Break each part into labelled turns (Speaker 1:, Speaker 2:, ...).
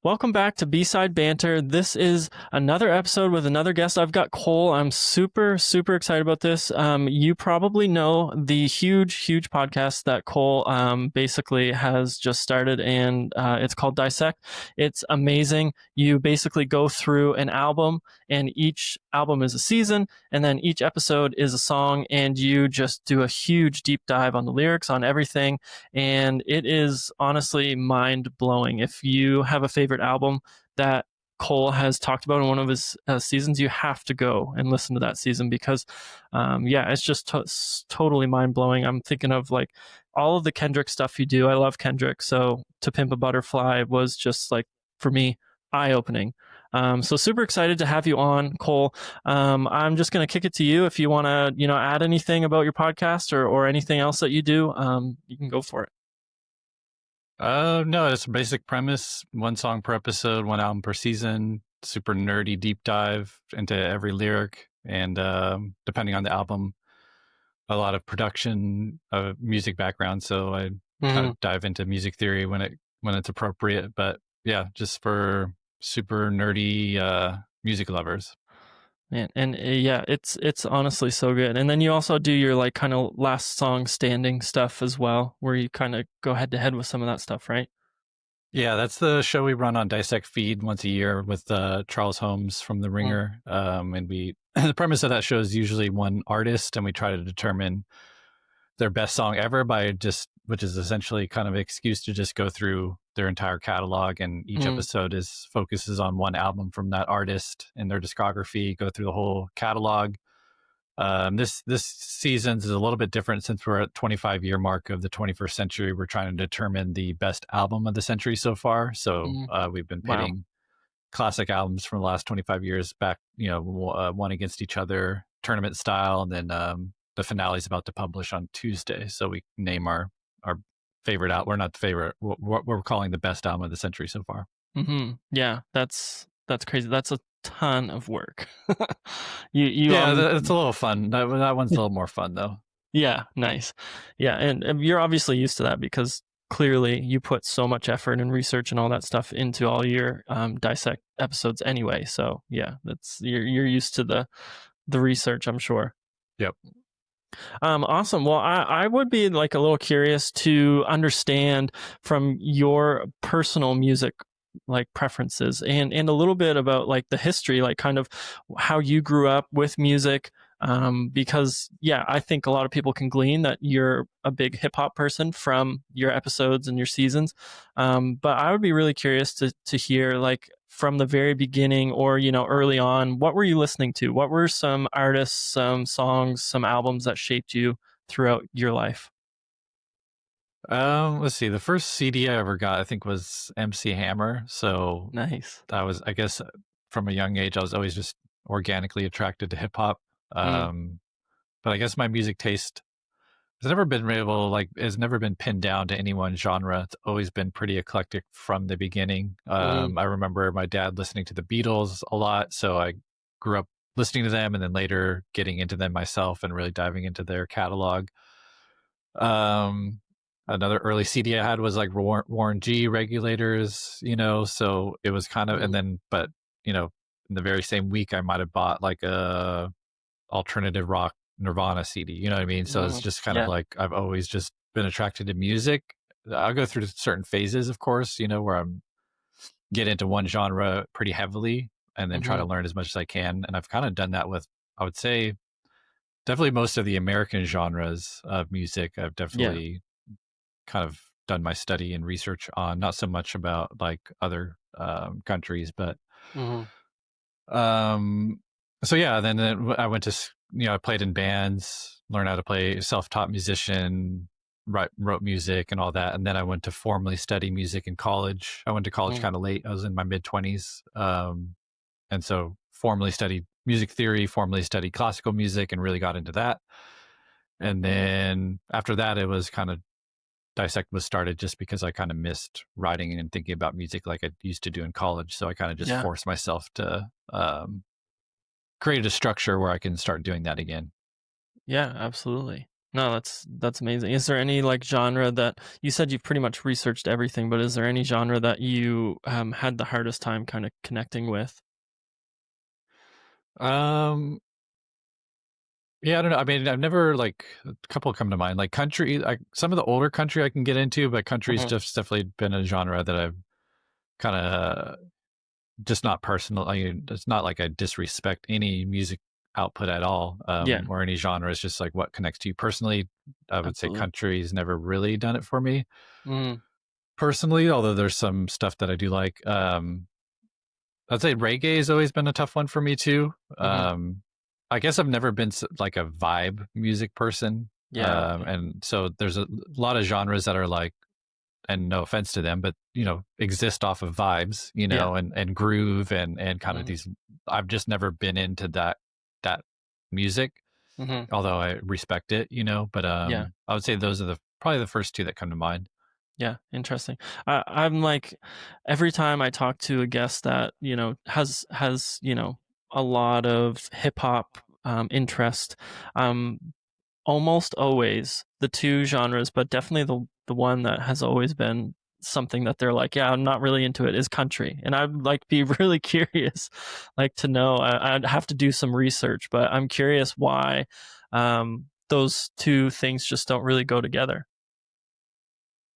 Speaker 1: Welcome back to B-Side Banter. This is another episode with another guest. I've got Cole. I'm super, super excited about this. You probably know the huge podcast that Cole basically has just started, and it's called Dissect. It's amazing. You basically go through an album, and each album is a season, and then each episode is a song, and you just do a huge deep dive on the lyrics, on everything, and it is honestly mind-blowing. If you have a favorite album that Cole has talked about in one of his seasons, you have to go and listen to that season because, it's just totally mind-blowing. I'm thinking of like all of the Kendrick stuff you do. I love Kendrick, so To Pimp a Butterfly was just like, for me, eye-opening. So super excited to have you on, Cole. I'm just going to kick it to you. If you want to, add anything about your podcast or anything else that you do, you can go for it.
Speaker 2: No, it's a basic premise. One song per episode, one album per season, super nerdy deep dive into every lyric. And depending on the album, a lot of production, music background. So I kind of dive into music theory when it's appropriate. But yeah, just for super nerdy music lovers.
Speaker 1: Man, and it's honestly so good. And then you also do your like kind of last song standing stuff as well, where you kind of go head to head with some of that stuff, right?
Speaker 2: Yeah, that's the show we run on Dissect feed once a year with Charles Holmes from The Ringer. And the premise of that show is usually one artist, and we try to determine their best song ever which is essentially kind of an excuse to just go through their entire catalog, and each episode focuses on one album from that artist and their discography, go through the whole catalog. This season's is a little bit different since we're at 25-year mark of the 21st century. We're trying to determine the best album of the century so far. So we've been pitting classic albums from the last 25 years back, one against each other, tournament style, and then the finale is about to publish on Tuesday. So we name our favorite album. We're not the favorite. What we're calling the best album of the century so far.
Speaker 1: Yeah, that's crazy. That's a ton of work.
Speaker 2: It's a little fun. That one's a little more fun though.
Speaker 1: Yeah, nice. Yeah, and you're obviously used to that because clearly you put so much effort and research and all that stuff into all your Dissect episodes anyway. So yeah, you're used to the research, I'm sure.
Speaker 2: Yep.
Speaker 1: Awesome. Well, I would be like a little curious to understand from your personal music like preferences and a little bit about like the history, like kind of how you grew up with music. Because I think a lot of people can glean that you're a big hip hop person from your episodes and your seasons. But I would be really curious to hear like from the very beginning or, early on, what were you listening to? What were some artists, some songs, some albums that shaped you throughout your life?
Speaker 2: Let's see. The first CD I ever got, I think, was MC Hammer. So
Speaker 1: nice.
Speaker 2: That was, I guess, from a young age, I was always just organically attracted to hip hop. But I guess my music taste has never been pinned down to any one genre. It's always been pretty eclectic from the beginning. I remember my dad listening to the Beatles a lot, so I grew up listening to them and then later getting into them myself and really diving into their catalog. Another early CD I had was like Warren G, Regulators, so it was kind of, and then, but, in the very same week, I might have bought like a alternative rock Nirvana CD, you know what I mean? So it's just kind of like, I've always just been attracted to music. I'll go through certain phases, of course, where I'm get into one genre pretty heavily and then try to learn as much as I can. And I've kind of done that with, I would say, definitely most of the American genres of music. I've definitely kind of done my study and research on, not so much about like other countries, but so yeah, then I went to, I played in bands, learned how to play, self-taught musician, wrote music and all that. And then I went to formally study music in college. I went to college kind of late. I was in my mid-20s. And so formally studied music theory, formally studied classical music and really got into that. And then after that, it was kind of, Dissect was started just because I kind of missed writing and thinking about music like I used to do in college. So I kind of just forced myself to create a structure where I can start doing that again.
Speaker 1: Yeah, absolutely. No, that's amazing. Is there any like genre that you said you've pretty much researched everything, but is there any genre that you had the hardest time kind of connecting with?
Speaker 2: Um, yeah, I don't know. I mean, I've never like a couple come to mind. Like country, some of the older country I can get into, but country's
Speaker 1: Hmm.
Speaker 2: just definitely been a genre that I've kind of just not personal. I mean, it's not like I disrespect any music output at all,
Speaker 1: Yeah,
Speaker 2: or any genre. It's just like what connects to you personally. I would say
Speaker 1: absolutely.
Speaker 2: country's never really done it for me
Speaker 1: Mm,
Speaker 2: personally, although there's some stuff that I do like. I'd say reggae has always been a tough one for me too.
Speaker 1: hmm.
Speaker 2: I guess I've never been like a vibe music person.
Speaker 1: Yeah, okay.
Speaker 2: And so there's a lot of genres that are like, and no offense to them, but exist off of vibes,
Speaker 1: Yeah.
Speaker 2: and groove and kind of
Speaker 1: Hmm.
Speaker 2: these. I've just never been into that music,
Speaker 1: Hmm.
Speaker 2: although I respect it, but
Speaker 1: Yeah.
Speaker 2: I would say those are probably the first two that come to mind.
Speaker 1: Yeah, interesting. I'm like, every time I talk to a guest that has a lot of hip hop interest, almost always the two genres, but definitely the one that has always been something that they're like, yeah, I'm not really into it, is country. And I'd like be really curious, like to know. I'd have to do some research, but I'm curious why those two things just don't really go together.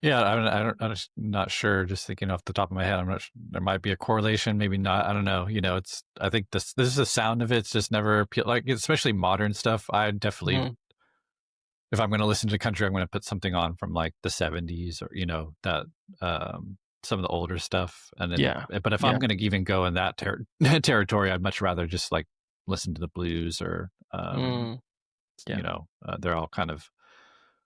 Speaker 2: Yeah, I'm just not sure. Just thinking off the top of my head, I'm not. There might be a correlation, maybe not. I don't know. It's. I think this is the sound of it's just never appealed. Like especially modern stuff. I definitely,
Speaker 1: Hmm.
Speaker 2: if I'm going to listen to country, I'm going to put something on from like the '70s or that some of the older stuff. And then,
Speaker 1: Yeah,
Speaker 2: but if I'm
Speaker 1: yeah,
Speaker 2: going to even go in that territory, I'd much rather just like listen to the blues or
Speaker 1: mm, yeah,
Speaker 2: they're all kind of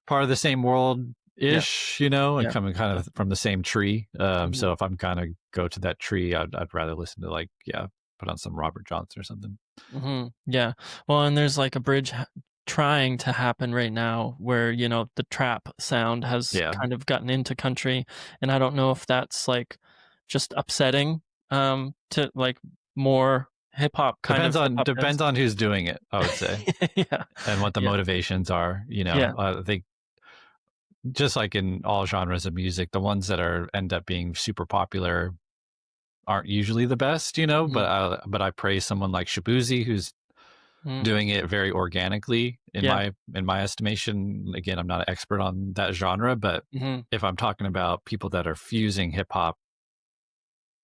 Speaker 2: part of the same world
Speaker 1: yeah,
Speaker 2: ish, and
Speaker 1: yeah.
Speaker 2: coming kind
Speaker 1: Yeah.
Speaker 2: of from the same tree.
Speaker 1: Mhm.
Speaker 2: So if I'm kind of go to that tree, I'd rather listen to like, put on some Robert Johnson or something.
Speaker 1: Mhm. Yeah. Well, and there's like a bridge trying to happen right now where, the trap sound has
Speaker 2: Yeah.
Speaker 1: kind of gotten into country, and I don't know if that's like just upsetting to like more hip hop heads.
Speaker 2: Depends on who's doing it, I would say,
Speaker 1: Yeah.
Speaker 2: and what the
Speaker 1: Yeah.
Speaker 2: motivations are,
Speaker 1: Yeah.
Speaker 2: I think just like in all genres of music, the ones that end up being super popular aren't usually the best,
Speaker 1: Mhm.
Speaker 2: but I praise someone like Shabuzi who's
Speaker 1: Mhm.
Speaker 2: doing it very organically
Speaker 1: Yeah.
Speaker 2: in my estimation. Again, I'm not an expert on that genre, but
Speaker 1: Mhm.
Speaker 2: if I'm talking about people that are fusing hip hop,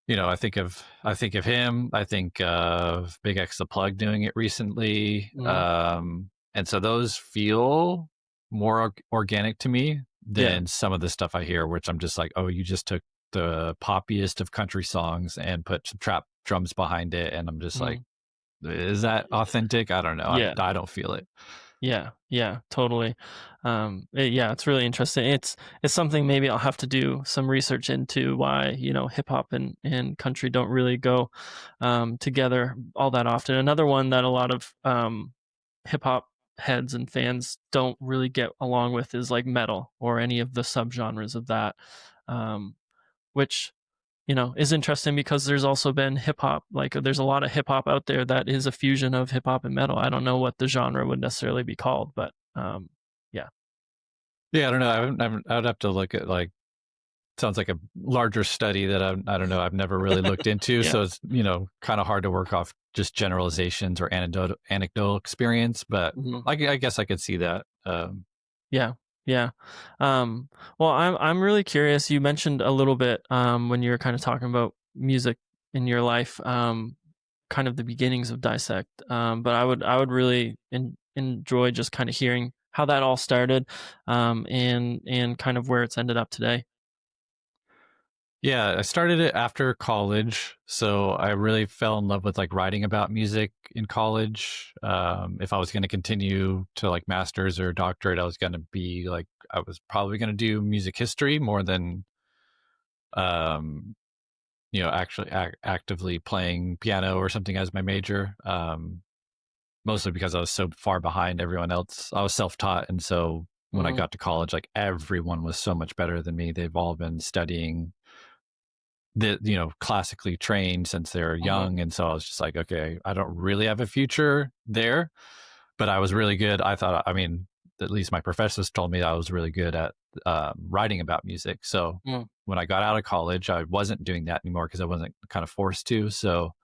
Speaker 2: I think of him. I think of Big X the Plug doing it recently,
Speaker 1: Mhm.
Speaker 2: and so those feel more organic to me
Speaker 1: Yeah.
Speaker 2: than some of the stuff I hear, which I'm just like, oh, you just took the poppiest of country songs and put some trap drums behind it, and I'm just like,
Speaker 1: Mhm.
Speaker 2: is that authentic? I don't know.
Speaker 1: Yeah.
Speaker 2: I don't feel it.
Speaker 1: Yeah, yeah, totally. Yeah, it's really interesting. It's something maybe I'll have to do some research into why hip hop and country don't really go together all that often. Another one that a lot of hip hop heads and fans don't really get along with is like metal or any of the subgenres of that, um, which is interesting because there's also been hip hop. Like, there's a lot of hip hop out there that is a fusion of hip hop and metal. I don't know what the genre would necessarily be called, but yeah,
Speaker 2: Yeah, I don't know. I would have to look at like sounds like a larger study that I don't know. I've never really looked into,
Speaker 1: yeah,
Speaker 2: so it's kind of hard to work off just generalizations or anecdotal experience. But
Speaker 1: hmm,
Speaker 2: I guess I could see that.
Speaker 1: yeah, yeah. Um, well, I'm really curious. You mentioned a little bit when you were kind of talking about music in your life, kind of the beginnings of Dissect. But I would really enjoy just kind of hearing how that all started, and kind of where it's ended up today.
Speaker 2: Yeah, I started it after college, so I really fell in love with like writing about music in college. If I was going to continue to like master's or doctorate, I was going to be like I was probably going to do music history more than um, actually actively playing piano or something as my major. Mostly because I was so far behind everyone else. I was self-taught, and so when I
Speaker 1: Hmm.
Speaker 2: got to college, like everyone was so much better than me. They've all been studying classically trained since they're
Speaker 1: Hmm.
Speaker 2: young, and so I was just like, okay, I don't really have a future there, but I was really good. I thought, I mean, at least my professors told me I was really good at writing about music. So
Speaker 1: Mm.
Speaker 2: when I got out of college, I wasn't doing that anymore because I wasn't kind of forced to. So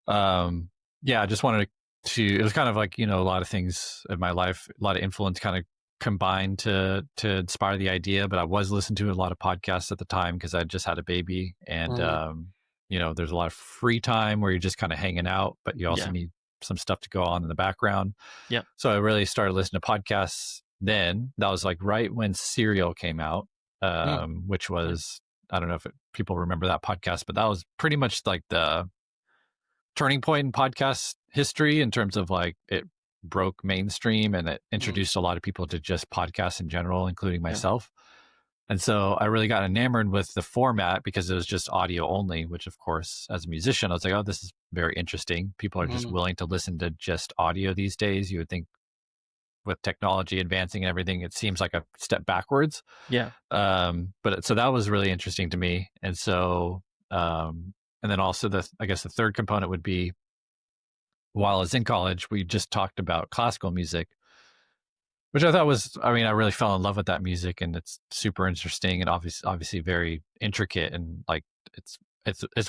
Speaker 2: yeah, I just wanted to, it was kind of like, a lot of things in my life, a lot of influence kind of combined to inspire the idea. But I was listening to a lot of podcasts at the time because I just had a baby, and there's a lot of free time where you're just kind of hanging out, but you also need some stuff to go on in the background.
Speaker 1: Yeah.
Speaker 2: So I really started listening to podcasts then. That was like right when Serial came out, which was, I don't know if people remember that podcast, but that was pretty much like the turning point in podcast history in terms of like it broke mainstream and it introduced a lot of people to just podcasts in general, including myself. And so I really got enamored with the format because it was just audio only, which of course, as a musician, I was like, oh, this is very interesting. People are just willing to listen to just audio these days. You would think with technology advancing and everything, it seems like a step backwards.
Speaker 1: Yeah.
Speaker 2: But so that was really interesting to me. And so, and then also I guess the third component would be, while I was in college, we just talked about classical music, which I thought was, I really fell in love with that music, and it's super interesting and obviously very intricate, and like it's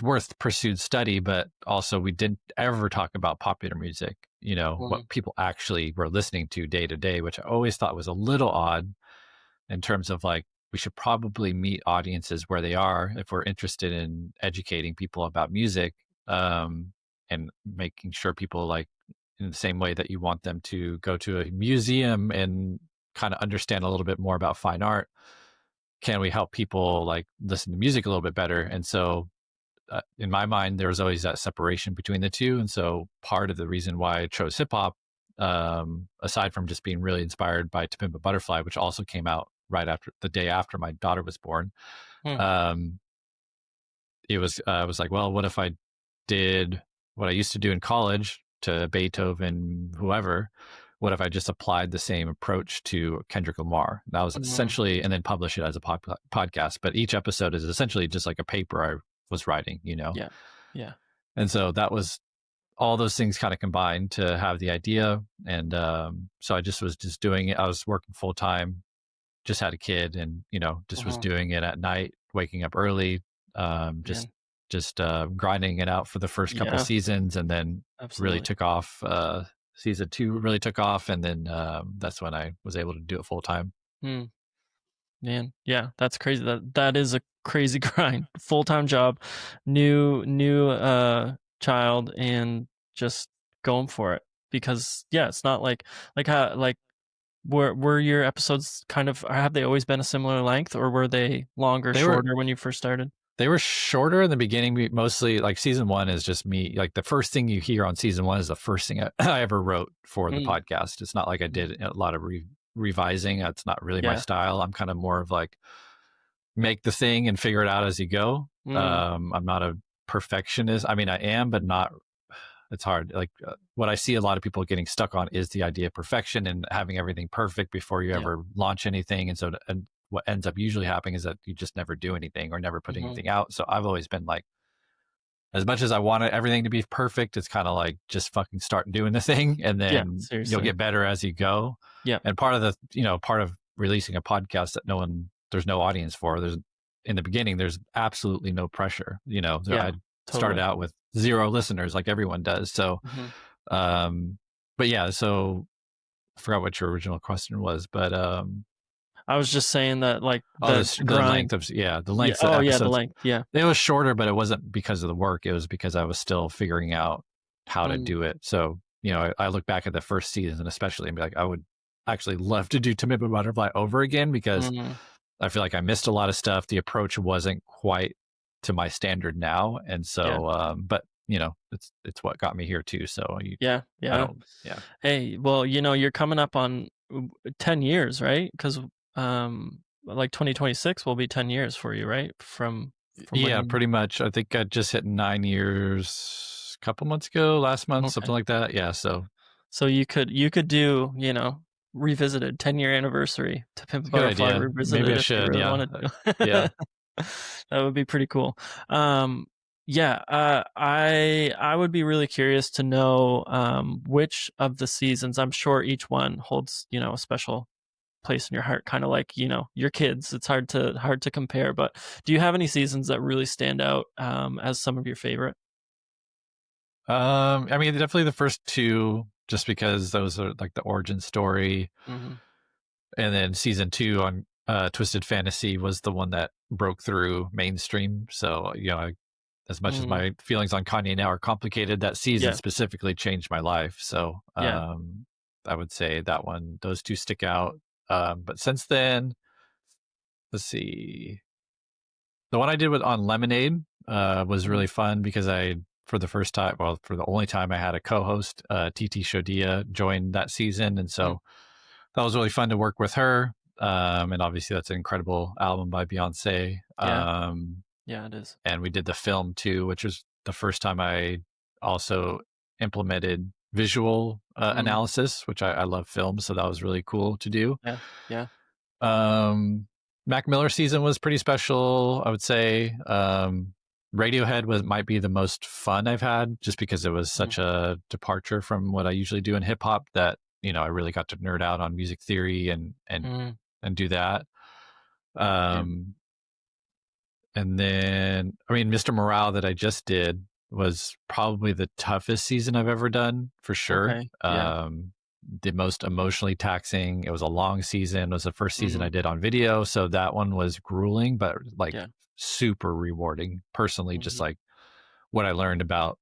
Speaker 2: worth pursued study. But also we didn't ever talk about popular music, what people actually were listening to day to day, which I always thought was a little odd in terms of like, we should probably meet audiences where they are if we're interested in educating people about music, and making sure people, like, in the same way that you want them to go to a museum and kind of understand a little bit more about fine art, can we help people like listen to music a little bit better? And so in my mind, there was always that separation between the two. And so part of the reason why I chose hip hop, aside from just being really inspired by To Pimp a Butterfly, which also came out right after the day after my daughter was born, it was like, well, what if I did what I used to do in college to Beethoven, whoever? What if I just applied the same approach to Kendrick Lamar? That was essentially, and then publish it as a podcast. But each episode is essentially just like a paper I was writing,
Speaker 1: Yeah. Yeah.
Speaker 2: And so that was all those things kind of combined to have the idea. And so I just was just doing it. I was working full time, just had a kid, and, just was doing it at night, waking up early, just grinding it out for the first couple seasons, and then really took off. Season 2 really took off, and then that's when I was able to do it full time.
Speaker 1: Man, yeah, that's crazy. That is a crazy grind. Full time job, new child, and just going for it. Because it's not like how were your episodes kind of, have they always been a similar length, or were they longer, shorter when you first started?
Speaker 2: They were shorter in the beginning, mostly. Like season 1 is just me. Like the first thing you hear on season 1 is the first thing I ever wrote for the podcast. It's not like I did a lot of revising. It's not really my style. I'm kind of more of like, make the thing and figure it out as you go. I'm not a perfectionist. I am, but not. It's hard. Like what I see a lot of people getting stuck on is the idea of perfection and having everything perfect before you ever launch anything. And so, and what ends up usually happening is that you just never do anything or never put anything out. So I've always been like, as much as I wanted everything to be perfect, it's kind of like, just fucking start doing the thing, and then you'll get better as you go. Yeah. And part of the, part of releasing a podcast that there's no audience for, in the beginning, there's absolutely no pressure. I started out with 0 listeners, like everyone does. So, but yeah, so I forgot what your original question was, but
Speaker 1: I was just saying that, like,
Speaker 2: the length of the length.
Speaker 1: Yeah. The length. Yeah,
Speaker 2: it was shorter, but it wasn't because of the work. It was because I was still figuring out how to do it. So, I look back at the first season, especially, and be like, I would actually love to do To Pimp a Butterfly over again, because I feel like I missed a lot of stuff. The approach wasn't quite to my standard now, and so, but it's what got me here too. So Hey, well, you're coming up on 10 years, right? Because like 2026 will be 10 years for you, right? From pretty much. I think I just hit 9 years a couple months ago, last month, something like that. Yeah, so
Speaker 1: you could do, revisited 10-year anniversary To Pimp a Butterfly revisited.
Speaker 2: Maybe I should.
Speaker 1: Really
Speaker 2: Yeah.
Speaker 1: That would be pretty cool. Yeah, I would be really curious to know which of the seasons. I'm sure each one holds, a special place in your heart, kind of like, your kids. It's hard to compare, but do you have any seasons that really stand out as some of your favorite?
Speaker 2: I mean, definitely the first two, just because those are like the origin story,
Speaker 1: Hmm.
Speaker 2: and then season two on Twisted Fantasy was the one that broke through mainstream. So as much as
Speaker 1: Hmm.
Speaker 2: my feelings on Kanye now are complicated, that season
Speaker 1: Yeah,
Speaker 2: specifically changed my life. So
Speaker 1: yeah.
Speaker 2: I would say that one, those two stick out. But since then, let's see. The one I did with on Lemonade was
Speaker 1: Hmm.
Speaker 2: really fun because for the first time, well, for the only time I had a co-host, TT Shodia joined that season. And
Speaker 1: Hmm.
Speaker 2: so that was really fun to work with her. And obviously that's an incredible album by Beyonce.
Speaker 1: Yeah, yeah, it is.
Speaker 2: And we did the film too, which was the first time I also implemented visual
Speaker 1: Mm,
Speaker 2: analysis, which I love film. So that was really cool to do.
Speaker 1: yeah, yeah.
Speaker 2: Um, Mac Miller season was pretty special, I would say. Radiohead might be the most fun I've had, just because it was
Speaker 1: Mm,
Speaker 2: such a departure from what I usually do in hip hop that I really got to nerd out on music theory
Speaker 1: mm,
Speaker 2: and do that.
Speaker 1: yeah.
Speaker 2: Um, and then I mean, Mr. Morale that I just did was probably the toughest season I've ever done for sure.
Speaker 1: Okay. Yeah.
Speaker 2: The most emotionally taxing. It was a long season. It was the first season
Speaker 1: Hmm.
Speaker 2: I did on video, so that one was grueling, but like
Speaker 1: Yeah.
Speaker 2: super rewarding personally. Just
Speaker 1: Hmm.
Speaker 2: like what I learned about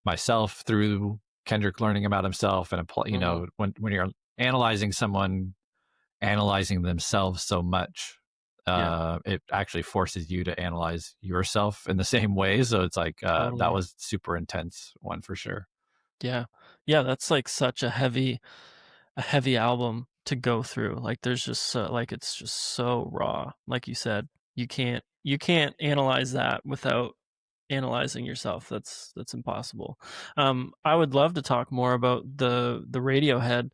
Speaker 2: myself through Kendrick learning about himself, and apply,
Speaker 1: Hmm.
Speaker 2: when you're analyzing someone, analyzing themselves so much,
Speaker 1: Yeah.
Speaker 2: it actually forces you to analyze yourself in the same way. So it's like that
Speaker 1: Totally.
Speaker 2: was super intense one for sure.
Speaker 1: Yeah. Yeah. That's like such a heavy album to go through. Like there's just like it's just so raw. Like you said, you can't analyze that without analyzing yourself. That's impossible. I would love to talk more about the Radiohead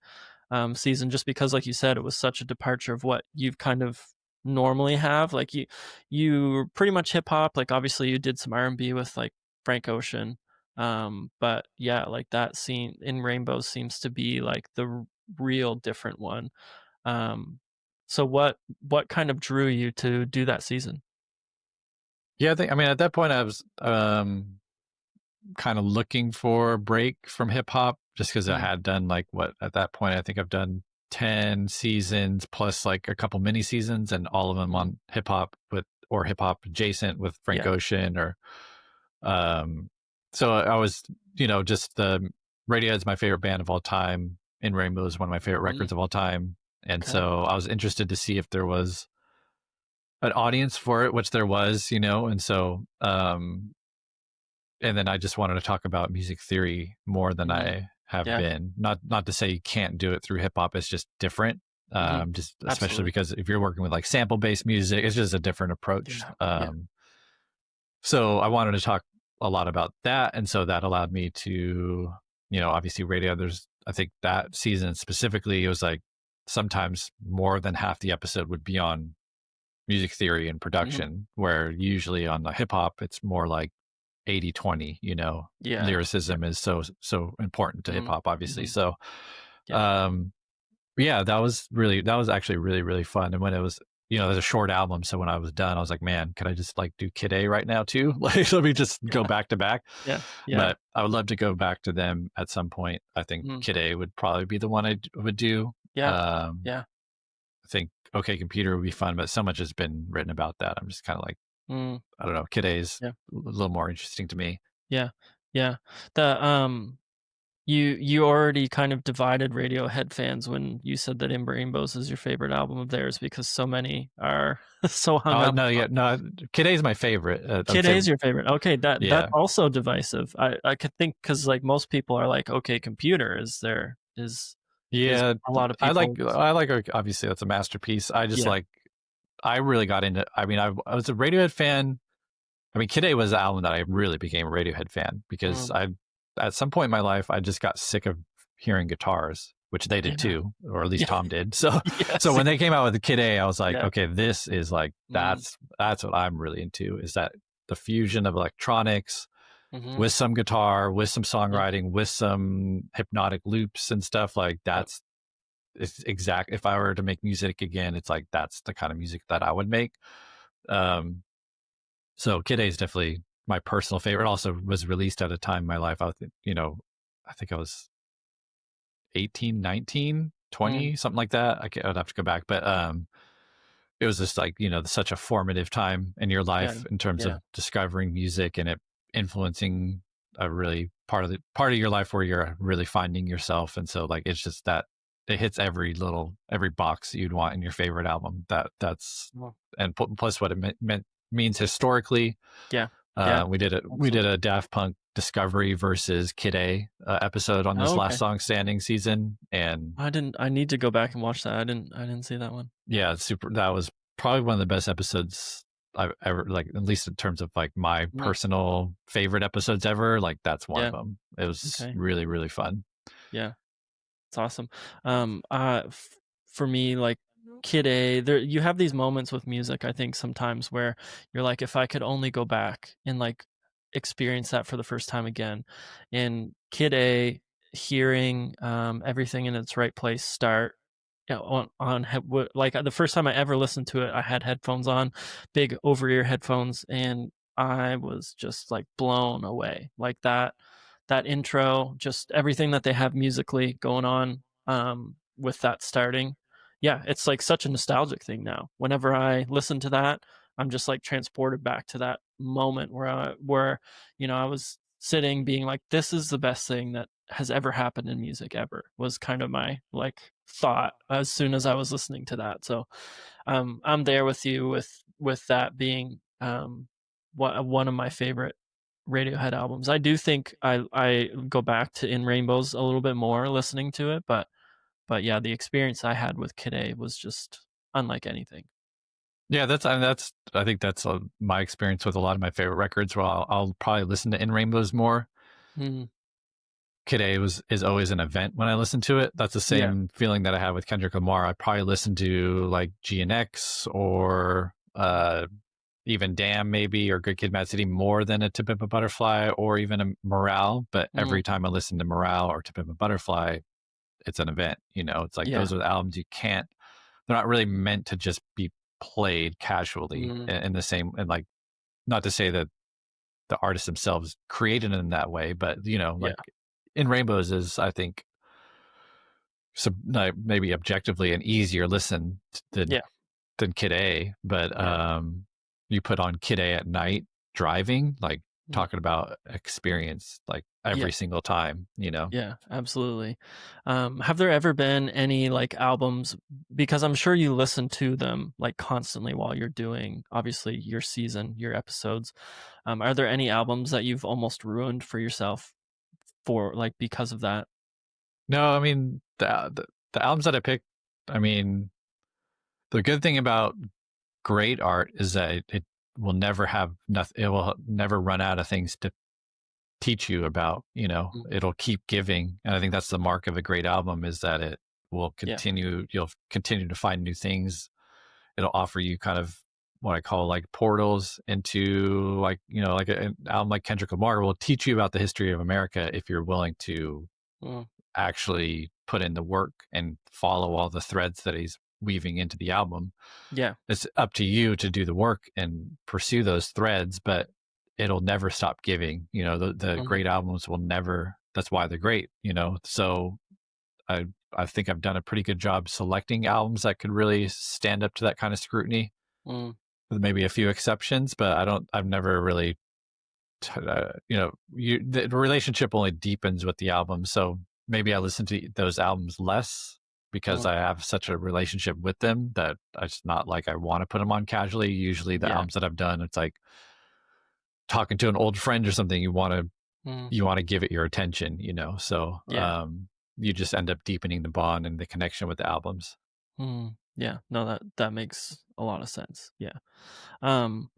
Speaker 1: season, just because, like you said, it was such a departure of what you've kind of normally have. Like you were pretty much hip hop. Like obviously you did some R&B with like Frank Ocean, but yeah, like that scene in Rainbows seems to be like the real different one. Um, so what kind of drew you to do that season?
Speaker 2: Yeah, I mean, at that point, I was kind of looking for a break from hip hop, just because I
Speaker 1: Mm,
Speaker 2: had done like what at that point I think I've done 10 seasons plus like a couple mini seasons, and all of them
Speaker 1: mm,
Speaker 2: on hip hop or hip hop adjacent with Frank
Speaker 1: yeah.
Speaker 2: Ocean or um. So I was just the Radiohead's my favorite band of all time. In Rainbow is one of my favorite
Speaker 1: Mm,
Speaker 2: records of all time, and
Speaker 1: okay.
Speaker 2: so I was interested to see if there was an audience for it, which there was, and so and then I just wanted to talk about music theory more than
Speaker 1: Mm,
Speaker 2: I have
Speaker 1: yeah.
Speaker 2: been. Not to say you can't do it through hip hop. It's just different.
Speaker 1: Hmm.
Speaker 2: Just especially
Speaker 1: Absolutely.
Speaker 2: because if you're working with like sample based music, it's just a different approach.
Speaker 1: Yeah. Yeah.
Speaker 2: So I wanted to talk a lot about that, and so that allowed me to, obviously radio. I think that season specifically, it was like sometimes more than half the episode would be on music theory and
Speaker 1: Hmm.
Speaker 2: production, where usually on the hip hop, it's more like 80-20.
Speaker 1: Yeah. Yeah.
Speaker 2: Lyricism is so important to hip
Speaker 1: Hmm.
Speaker 2: hop, obviously.
Speaker 1: Hmm.
Speaker 2: So,
Speaker 1: Yeah.
Speaker 2: um, yeah, that was actually really, really fun. And when it was, it was a short album. So when I was done, I was like, man, could I just like do Kid A right now too? Like, let me just go
Speaker 1: Yeah.
Speaker 2: back to back.
Speaker 1: Yeah. Yeah.
Speaker 2: But I would love to go back to them at some point. I think
Speaker 1: Mm,
Speaker 2: Kid A would probably be the one I would do.
Speaker 1: yeah.
Speaker 2: Um,
Speaker 1: Yeah.
Speaker 2: I think OK Computer would be fun, but so much has been written about that. I'm just kind of like,
Speaker 1: Mm,
Speaker 2: I don't know. Kid A is
Speaker 1: yeah.
Speaker 2: a little more interesting to me.
Speaker 1: Yeah. Yeah. The you already kind of divided Radiohead fans when you said that In Rainbows is your favorite album of theirs, because so many are so hung
Speaker 2: Oh
Speaker 1: up
Speaker 2: no,
Speaker 1: on
Speaker 2: yeah, no. Kid A is my favorite. I would
Speaker 1: Kid A
Speaker 2: say,
Speaker 1: is your favorite. Okay, that's
Speaker 2: yeah,
Speaker 1: also divisive. I could think, because like most people are like, okay, Computer is
Speaker 2: yeah.
Speaker 1: a lot of people's.
Speaker 2: I like. Obviously, that's a masterpiece. I just
Speaker 1: Yeah.
Speaker 2: like. I really got into. I mean, I was a Radiohead fan. I mean, Kid A was the album that I really became a Radiohead fan because
Speaker 1: Mm,
Speaker 2: at some point in my life, I just got sick of hearing guitars, which they did
Speaker 1: yeah.
Speaker 2: too, or at least
Speaker 1: Yeah.
Speaker 2: Tom did. So, so
Speaker 1: Yes.
Speaker 2: when they came out with the Kid A, I was like,
Speaker 1: Yeah.
Speaker 2: okay, this is like
Speaker 1: Mm,
Speaker 2: that's what I'm really into. Is that the fusion of electronics,
Speaker 1: Mm-hmm.
Speaker 2: with some guitar, with some
Speaker 1: Yep.
Speaker 2: songwriting, with some hypnotic loops and stuff. Like
Speaker 1: Yep.
Speaker 2: that's it's exact. If I were to make music again, it's like that's the kind of music that I would make. Um, so Kid A is definitely my personal favorite. It also was released at a time in my life. I think I was 18, 19,
Speaker 1: Mm.
Speaker 2: 20, something like that. I'd have to go back, but it was just like, such a formative time in your
Speaker 1: Yeah.
Speaker 2: life in terms
Speaker 1: Yeah.
Speaker 2: of discovering music and it influencing a really part of your life where you're really finding yourself. And so like it's just that it hits every box you'd want in your favorite album. That's
Speaker 1: Well,
Speaker 2: and plus what it means historically.
Speaker 1: yeah. Yeah.
Speaker 2: We did
Speaker 1: Absolutely.
Speaker 2: a Daft Punk Discovery versus Kid A episode on this
Speaker 1: Oh,
Speaker 2: Last
Speaker 1: okay.
Speaker 2: Song Standing season, and
Speaker 1: I need to go back and watch that. I didn't see that one.
Speaker 2: yeah, it's super. That was probably one of the best episodes I've ever, like, at least in terms of like my
Speaker 1: Mm.
Speaker 2: personal favorite episodes ever. Like that's one of
Speaker 1: Yeah.
Speaker 2: them. It was
Speaker 1: Okay.
Speaker 2: really really fun.
Speaker 1: Yeah. It's awesome. For me, like Kid A, there you have these moments with music. I think sometimes where you're like, if I could only go back and like experience that for the first time again. In Kid A, hearing everything in its right place start. Yeah, like the first time I ever listened to it, I had headphones on, big over ear headphones, and I was just like blown away. Like that intro, just everything that they have musically going on with that starting. Yeah, it's like such a nostalgic thing now. Whenever I listen to that, I'm just like transported back to that moment where I was sitting being like, this is the best thing that has ever happened in music ever, was kind of my like thought as soon as I was listening to that. So I'm there with you with that being one of my favorite Radiohead albums. I do think I go back to In Rainbows a little bit more listening to it, but yeah, the experience I had with Kid A was just unlike anything.
Speaker 2: Yeah, I think that's my experience with a lot of my favorite records. Where I'll probably listen to In Rainbows more.
Speaker 1: Mm,
Speaker 2: Kid A is always an event when I listen to it. That's the
Speaker 1: yeah,
Speaker 2: same feeling that I have with Kendrick Lamar. I probably listen to like GNX or even Damn maybe, or Good Kid, Mad City more than a To Pimp a Butterfly or even a Morale. But
Speaker 1: mm,
Speaker 2: every time I listen to Morale or To Pimp a Butterfly, it's an event. It's like
Speaker 1: yeah,
Speaker 2: those are the albums they're not really meant to just be played casually
Speaker 1: mm,
Speaker 2: in the same, and like, not to say that the artists themselves created it in that way, but
Speaker 1: yeah,
Speaker 2: like In Rainbows is, I think, like, maybe objectively an easier listen than
Speaker 1: yeah,
Speaker 2: Kid A, but
Speaker 1: yeah,
Speaker 2: you put on Kid A at night driving, like
Speaker 1: mm,
Speaker 2: talking about experience, like
Speaker 1: yeah.
Speaker 2: every single time.
Speaker 1: Yeah, absolutely. Have there ever been any like albums, because I'm sure you listen to them like constantly while you're doing obviously your season, your episodes. Are there any albums that you've almost ruined for yourself for like because of that?
Speaker 2: No, I mean the albums that I picked. I mean, the good thing about great art is that it will never have nothing. It will never run out of things to teach you about.
Speaker 1: Mm,
Speaker 2: It'll keep giving, and I think that's the mark of a great album, is that it will
Speaker 1: yeah.
Speaker 2: continue. You'll continue to find new things. It'll offer you kind of what I call like portals into, like, like an album like Kendrick Lamar will teach you about the history of America if you're willing to
Speaker 1: Mm,
Speaker 2: actually put in the work and follow all the threads that he's weaving into the album.
Speaker 1: yeah.
Speaker 2: It's up to you to do the work and pursue those threads, but it'll never stop giving. The
Speaker 1: Mm,
Speaker 2: great albums will never. That's why they're great. So I I think I've done a pretty good job selecting albums that could really stand up to that kind of scrutiny,
Speaker 1: mm,
Speaker 2: with maybe a few exceptions. But I've never really, the relationship only deepens with the album. So maybe I listen to those albums less because
Speaker 1: mm,
Speaker 2: I have such a relationship with them that it's not like I want to put them on casually. Usually the
Speaker 1: yeah.
Speaker 2: albums that I've done, it's like talking to an old friend or something.
Speaker 1: Mm,
Speaker 2: You want to give it your attention. So
Speaker 1: yeah.
Speaker 2: you just end up deepening the bond and the connection with the albums.
Speaker 1: Yeah. No, that makes a lot of sense. Yeah. Um,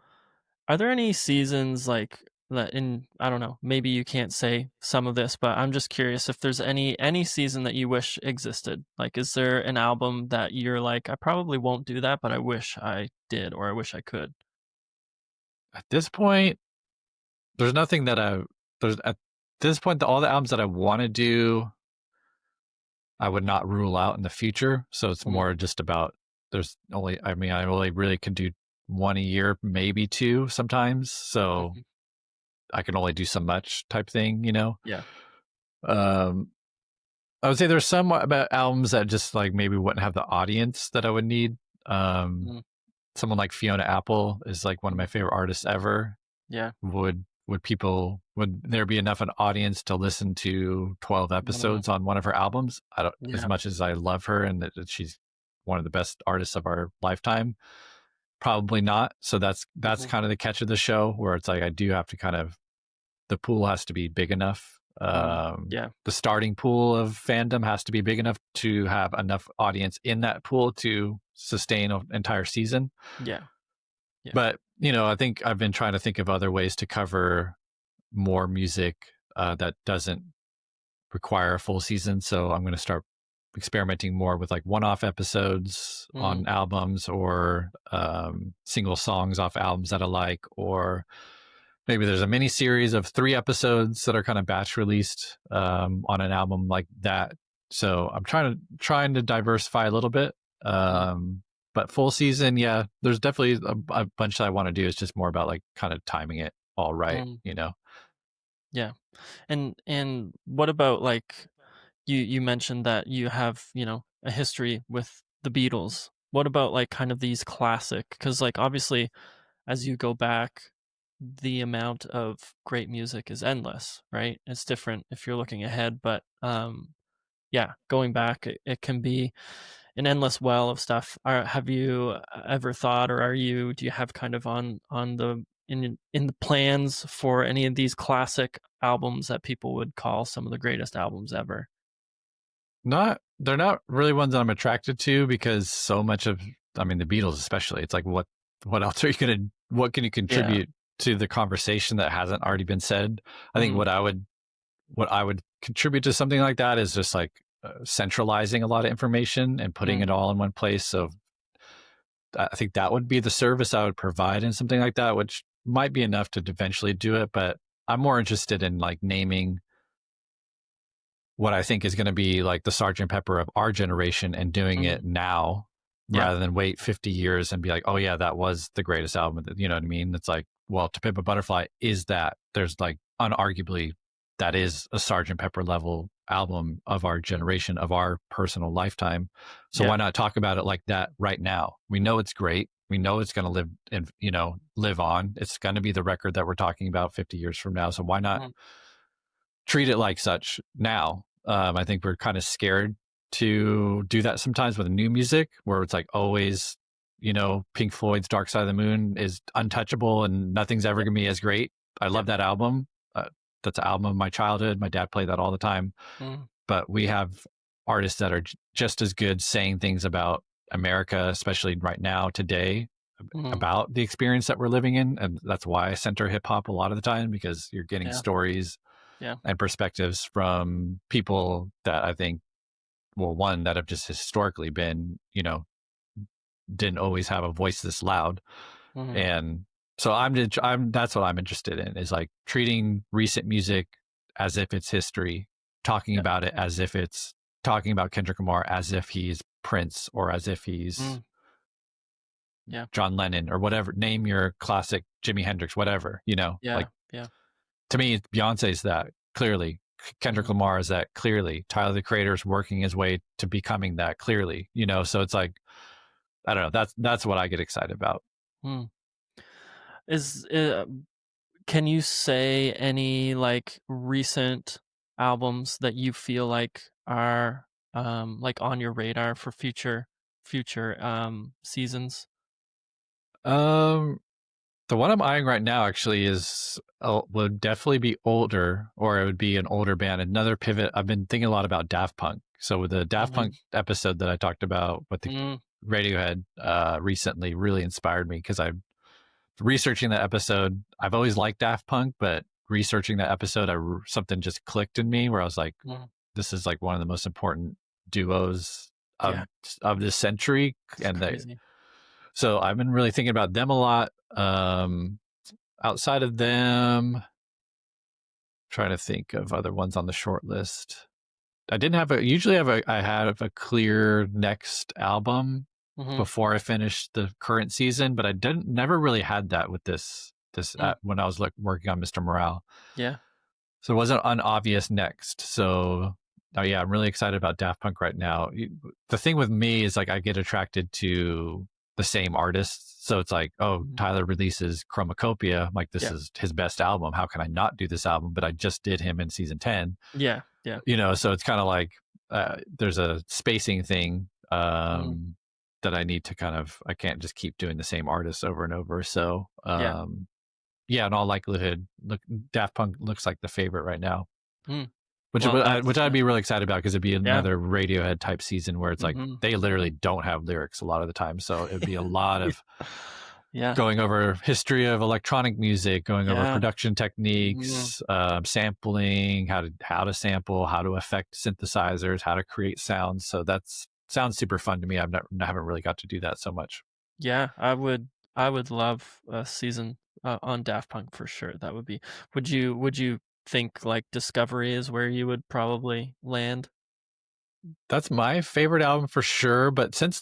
Speaker 1: Are there any seasons like that in, I don't know, maybe you can't say some of this, but I'm just curious if there's any season that you wish existed. Like is there an album that you're like, I probably won't do that, but I wish I did or I wish I could?
Speaker 2: At this point, there's nothing that there's at this point all the albums that I want to do, I would not rule out in the future. So it's more just about there's only I only really can do one a year, maybe two sometimes. So I can only do so much type thing, you know?
Speaker 1: Yeah.
Speaker 2: I would say there's some about albums that just like maybe wouldn't have the audience that I would need. Someone like Fiona Apple is like one of my favorite artists ever.
Speaker 1: Yeah.
Speaker 2: Would there be enough an audience to listen to 12 episodes on one of her albums? I don't, as much as I love her and that she's one of the best artists of our lifetime, probably not. So that's kind of the catch of the show, where it's like I do have to kind of, the pool has to be big enough. The starting pool of fandom has to be big enough to have enough audience in that pool to sustain an entire season.
Speaker 1: Yeah.
Speaker 2: But, you know, I think I've been trying to think of other ways to cover more music that doesn't require a full season. So I'm going to start experimenting more with like one-off episodes on albums, or single songs off albums that I like, or maybe there's a mini series of 3 episodes that are kind of batch released on an album like that. So I'm trying to diversify a little bit. But full season, yeah, there's definitely a bunch that I want to do. It's just more about like kind of timing it all right, you know?
Speaker 1: Yeah. And what about like, you mentioned that you have, you know, a history with the Beatles. What about like kind of these classic? Because like obviously, as you go back, the amount of great music is endless, right? It's different if you're looking ahead, but yeah, going back, it can be an endless well of stuff. Have you ever thought, or do you have kind of on the in the plans for any of these classic albums that people would call some of the greatest albums ever?
Speaker 2: They're not really ones that I'm attracted to, because so much of, I mean, the Beatles especially, it's like, what else are you gonna, what can you contribute to the conversation that hasn't already been said? I think what I would contribute to something like that is just like centralizing a lot of information and putting it all in one place. So I think that would be the service I would provide in something like that, which might be enough to eventually do it. But I'm more interested in like naming what I think is going to be like the Sgt. Pepper of our generation and doing it now, rather than wait 50 years and be like, oh yeah, that was the greatest album. You know what I mean? It's like, well, To Pimp a Butterfly is that. There's like unarguably that is a Sgt. Pepper level album of our generation, of our personal lifetime. So why not talk about it like that right now? We know it's great. We know it's going to live and, you know, live on. It's going to be the record that we're talking about 50 years from now. So why not treat it like such now? I think we're kind of scared to do that sometimes with new music, where it's like always, you know, Pink Floyd's Dark Side of the Moon is untouchable and nothing's ever going to be as great. I love that album. That's an album of my childhood. My dad played that all the time. But we have artists that are just as good saying things about America, especially right now, today, about the experience that we're living in. And that's why I center hip hop a lot of the time, because you're getting stories and perspectives from people that I think, well, one, that have just historically been, you know, didn't always have a voice this loud. And so that's what I'm interested in, is like treating recent music as if it's history, talking about it as if it's talking about Kendrick Lamar as if he's Prince, or as if he's John Lennon, or whatever. Name your classic, Jimi Hendrix, whatever, you know. To me, Beyonce's that, clearly. Kendrick Lamar is that, clearly. Tyler, the Creator, is working his way to becoming that, clearly, you know. So it's like, I don't know, that's what I get excited about.
Speaker 1: Can you say any like recent albums that you feel like are like on your radar for future seasons?
Speaker 2: The one I'm eyeing right now actually would definitely be older, or it would be an older band. Another pivot. I've been thinking a lot about Daft Punk. So with the Daft Punk episode that I talked about with the Radiohead recently really inspired me, because I'm researching that episode. I've always liked Daft Punk, but researching that episode, something just clicked in me, where I was like, this is like one of the most important duos of this century. So I've been really thinking about them a lot. Outside of them, trying to think of other ones on the short list. I didn't have I had a clear next album before I finished the current season, but I never really had that with this when I was working on Mr. Morale.
Speaker 1: Yeah.
Speaker 2: So it wasn't an obvious next. So I'm really excited about Daft Punk right now. The thing with me is like I get attracted to the same artists. So it's like, Tyler releases Chromacopia. I'm like, this is his best album. How can I not do this album? But I just did him in season 10.
Speaker 1: Yeah. Yeah.
Speaker 2: So it's kind of like there's a spacing thing that I need to I can't just keep doing the same artists over and over. So in all likelihood, Daft Punk looks like the favorite right now. Which I'd be really excited about, because it'd be another Radiohead type season where it's like they literally don't have lyrics a lot of the time. So it'd be a lot of going over history of electronic music, going over production techniques, sampling, how to sample, how to affect synthesizers, how to create sounds. So that sounds super fun to me. I haven't really got to do that so much.
Speaker 1: Yeah, I would love a season on Daft Punk for sure. That would be. Would you think like Discovery is where you would probably land?
Speaker 2: That's my favorite album for sure, but since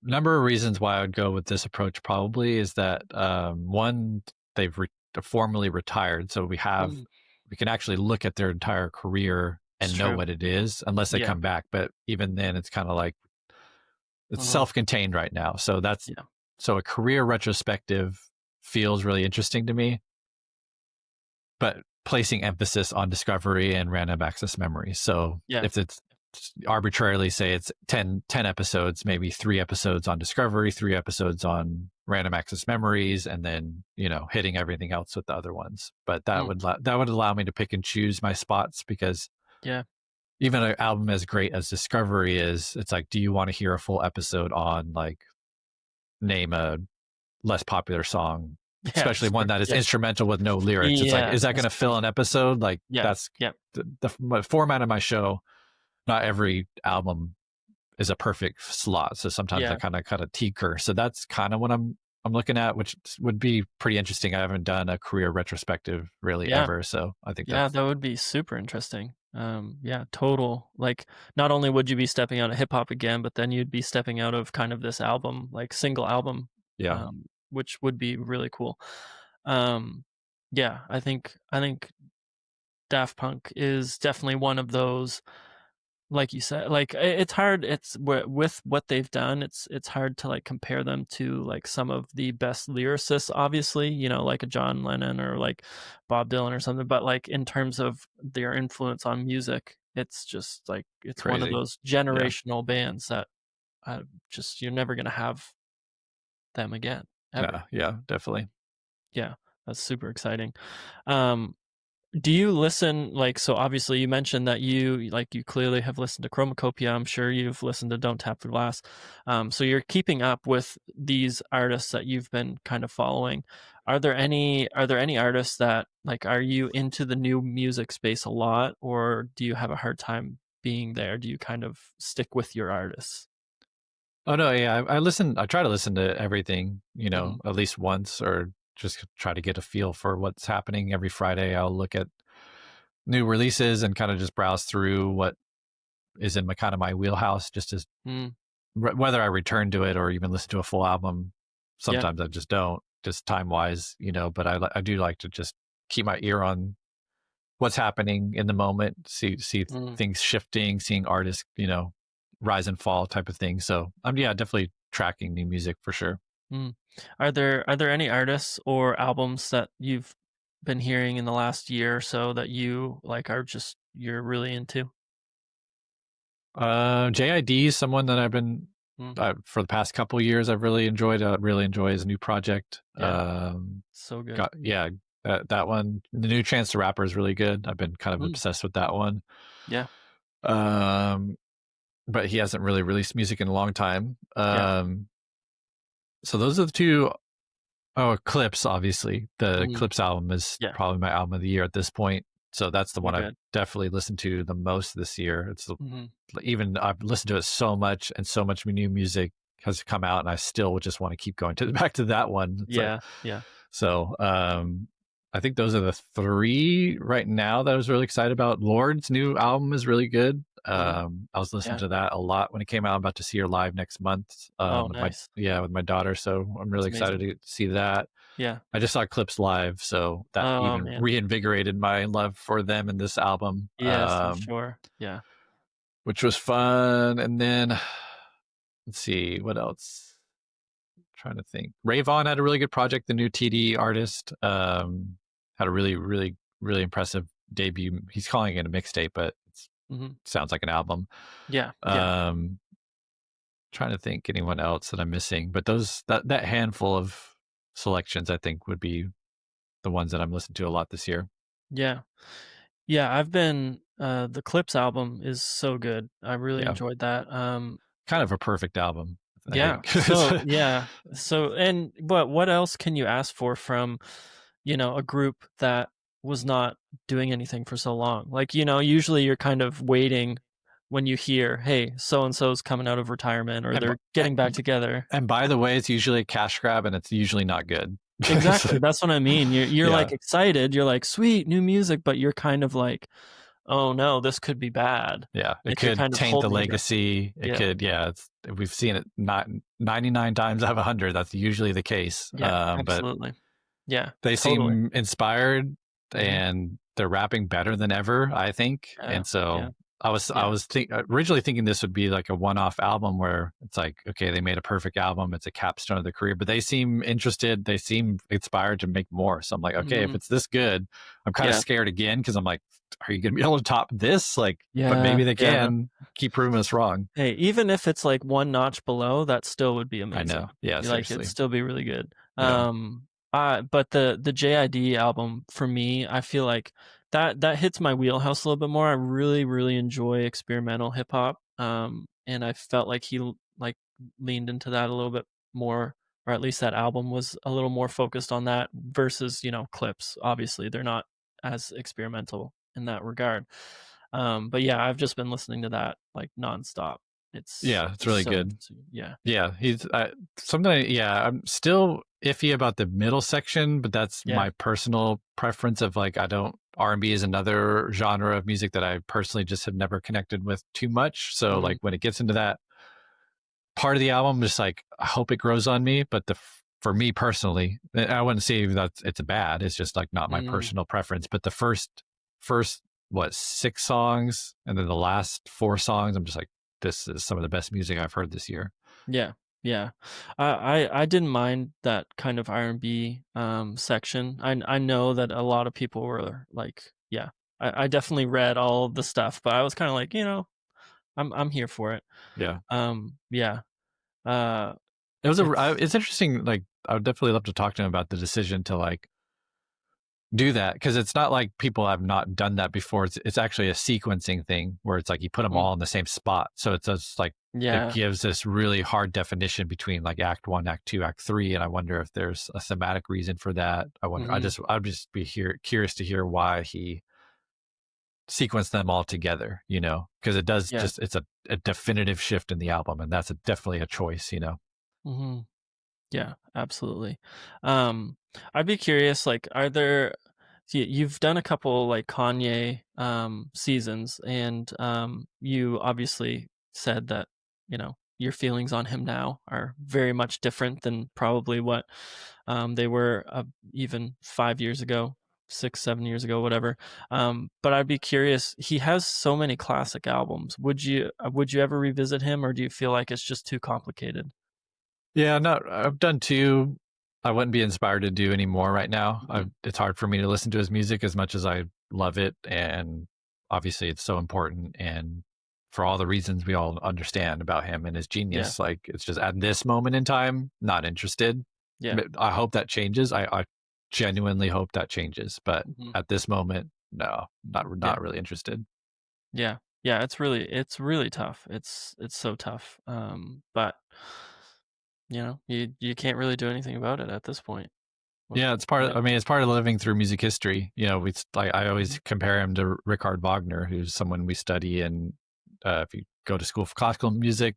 Speaker 2: number of reasons why I would go with this approach probably is that one, they've formally retired, so we can actually look at their entire career and know what it is, unless they come back. But even then, it's kind of like it's self-contained right now. So so a career retrospective feels really interesting to me, but placing emphasis on Discovery and random access memory. So if it's arbitrarily say it's 10 episodes, maybe 3 episodes on Discovery, 3 episodes on random access memories, and then hitting everything else with the other ones. But that would allow me to pick and choose my spots, because even an album as great as Discovery is, it's like, do you want to hear a full episode on like name a less popular song, especially one that is instrumental with no lyrics? It's like, is that going to fill an episode? Like that's the format of my show. Not every album is a perfect slot, so sometimes I kind of cut a tinker. So that's kind of what I'm looking at, which would be pretty interesting. I haven't done a career retrospective really ever, so I think that
Speaker 1: would be super interesting. Total, like, not only would you be stepping out of hip hop again, but then you'd be stepping out of kind of this album, like single album, which would be really cool. I think Daft Punk is definitely one of those. Like you said, like it's hard. It's with what they've done. It's hard to like compare them to like some of the best lyricists, obviously, like a John Lennon or like Bob Dylan or something. But like in terms of their influence on music, it's just like it's crazy. One of those generational bands that you're never gonna have them again. Ever.
Speaker 2: Yeah, definitely.
Speaker 1: Yeah, that's super exciting. Do you listen, like, so obviously you mentioned that you clearly have listened to Chromacopia. I'm sure you've listened to Don't Tap the Glass. So you're keeping up with these artists that you've been kind of following. Are there any artists that, like, are you into the new music space a lot, or do you have a hard time being there? Do you kind of stick with your artists?
Speaker 2: Oh, no, yeah. I try to listen to everything, at least once, or just try to get a feel for what's happening. Every Friday I'll look at new releases and kind of just browse through what is in my wheelhouse, just as whether I return to it or even listen to a full album. Sometimes I just don't, just time wise, but I do like to just keep my ear on what's happening in the moment, see things shifting, seeing artists, rise and fall type of thing. So I'm definitely tracking new music for sure.
Speaker 1: Are there any artists or albums that you've been hearing in the last year or so that you like you're really into?
Speaker 2: JID is someone that I've been for the past couple of years I've really enjoyed. Really enjoy his new project.
Speaker 1: So good.
Speaker 2: That one, the new Chance the Rapper, is really good. I've been kind of obsessed with that one.
Speaker 1: Yeah.
Speaker 2: But he hasn't really released music in a long time. So those are the two. Oh, Eclipse, obviously. The Eclipse album is probably my album of the year at this point. So that's the one I've definitely listened to the most this year. It's even I've listened to it so much, and so much new music has come out, and I still would just want to keep going back to that one. It's
Speaker 1: yeah.
Speaker 2: So I think those are the three right now that I was really excited about. Lord's new album is really good. I was listening
Speaker 1: Yeah.
Speaker 2: to that a lot when it came out. I'm about to see her live next month.
Speaker 1: Oh,
Speaker 2: With
Speaker 1: nice.
Speaker 2: with my daughter. So I'm
Speaker 1: That's
Speaker 2: really excited
Speaker 1: amazing.
Speaker 2: to see that.
Speaker 1: Yeah.
Speaker 2: I just saw Clips live, so that
Speaker 1: Oh,
Speaker 2: even
Speaker 1: man.
Speaker 2: reinvigorated my love for them and this album,
Speaker 1: Yes, I'm sure. Yeah.
Speaker 2: which was fun. And then let's see what else. Trying to think. Ray Vaughn had a really good project. The new TD artist had a really, really, really impressive debut. He's calling it a mixtape, but it sounds like an album.
Speaker 1: Yeah. Yeah.
Speaker 2: Trying to think anyone else that I'm missing, but that handful of selections I think would be the ones that I'm listening to a lot this year.
Speaker 1: Yeah. Yeah. I've been, the Clips album is so good. I really enjoyed that.
Speaker 2: Kind of a perfect album. I
Speaker 1: Yeah.
Speaker 2: think.
Speaker 1: So, yeah. So, but what else can you ask for from, a group that was not doing anything for so long? Like, usually you're kind of waiting when you hear, hey, so and so's coming out of retirement or they're getting back together.
Speaker 2: And by the way, it's usually a cash grab and it's usually not good.
Speaker 1: Exactly. That's what I mean. You're like excited. You're like, sweet, new music, but you're kind of like, oh no, this could be bad.
Speaker 2: Yeah, it
Speaker 1: Like,
Speaker 2: could
Speaker 1: kind of
Speaker 2: taint the
Speaker 1: holding your breath.
Speaker 2: legacy. It could, we've seen it not 99 times out of 100. That's usually the case.
Speaker 1: Yeah,
Speaker 2: But
Speaker 1: absolutely. Yeah,
Speaker 2: they
Speaker 1: totally.
Speaker 2: seem inspired and they're rapping better than ever, I think.
Speaker 1: Yeah,
Speaker 2: And so
Speaker 1: yeah.
Speaker 2: I was originally thinking this would be like a one-off album where it's like, okay, they made a perfect album. It's a capstone of their career, but they seem interested. They seem inspired to make more. So I'm like, okay, if it's this good, I'm kind of scared again because I'm like, are you going to be able to top this? Like, but maybe they can keep proving us wrong.
Speaker 1: Hey, even if it's like one notch below, that still would be amazing.
Speaker 2: I know. Yeah, seriously.
Speaker 1: It'd still be really good.
Speaker 2: Yeah.
Speaker 1: But the JID album for me, I feel like that hits my wheelhouse a little bit more. I really, really enjoy experimental hip hop. And I felt like he like leaned into that a little bit more, or at least that album was a little more focused on that versus, Clips. Obviously, they're not as experimental in that regard. But yeah, I've just been listening to that like nonstop. It's
Speaker 2: really
Speaker 1: so
Speaker 2: good.
Speaker 1: Yeah,
Speaker 2: he's something. Yeah, I'm still iffy about the middle section, but that's my personal preference. Of like, I don't R&B is another genre of music that I personally just have never connected with too much. So like when it gets into that part of the album, just like I hope it grows on me. But for me personally, I wouldn't say that it's bad. It's just like not my personal preference. But the first 6 songs and then the last 4 songs, I'm just like, this is some of the best music I've heard this year.
Speaker 1: Yeah. I didn't mind that kind of R&B section. I know that a lot of people were like, I definitely read all the stuff, but I was kind of like, I'm here for it.
Speaker 2: Yeah.
Speaker 1: It was
Speaker 2: it's interesting. Like, I would definitely love to talk to him about the decision to like do that, because it's not like people have not done that before. It's actually a sequencing thing where it's like you put them all in the same spot, so it's just like it gives this really hard definition between like act 1, act 2, act 3, and I wonder if there's a thematic reason for that. I wonder. I'd just be curious to hear why he sequenced them all together, because it does it's a definitive shift in the album, and that's definitely a choice.
Speaker 1: Yeah, absolutely. I'd be curious, like, you've done a couple like Kanye seasons, and you obviously said that, your feelings on him now are very much different than probably what they were even 5 years ago, 6, 7 years ago, whatever. But I'd be curious, he has so many classic albums. Would you ever revisit him, or do you feel like it's just too complicated?
Speaker 2: Yeah, no, I've done 2. I wouldn't be inspired to do any more right now. It's hard for me to listen to his music as much as I love it. And obviously it's so important. And for all the reasons we all understand about him and his genius, like it's just at this moment in time, not interested.
Speaker 1: Yeah.
Speaker 2: I hope that changes. I genuinely hope that changes. But at this moment, no, not really interested.
Speaker 1: Yeah. Yeah. It's really tough. It's so tough. But you can't really do anything about it at this point.
Speaker 2: Yeah, it's part of, it's part of living through music history. I always compare him to Richard Wagner, who's someone we study. And if you go to school for classical music,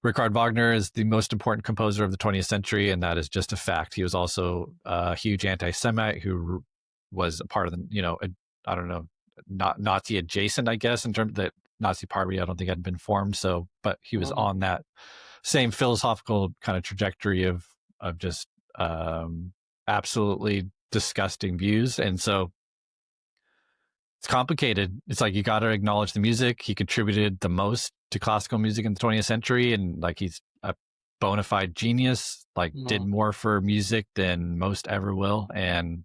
Speaker 2: Richard Wagner is the most important composer of the 20th century. And that is just a fact. He was also a huge anti-Semite who was a part of the, I don't know, not Nazi adjacent, I guess, in terms that Nazi party, I don't think had been formed. So, but he was on that same philosophical kind of trajectory of just absolutely disgusting views. And so it's complicated. It's like you got to acknowledge the music. He contributed the most to classical music in the 20th century, and like he's a bona fide genius. Like did more for music than most ever will, and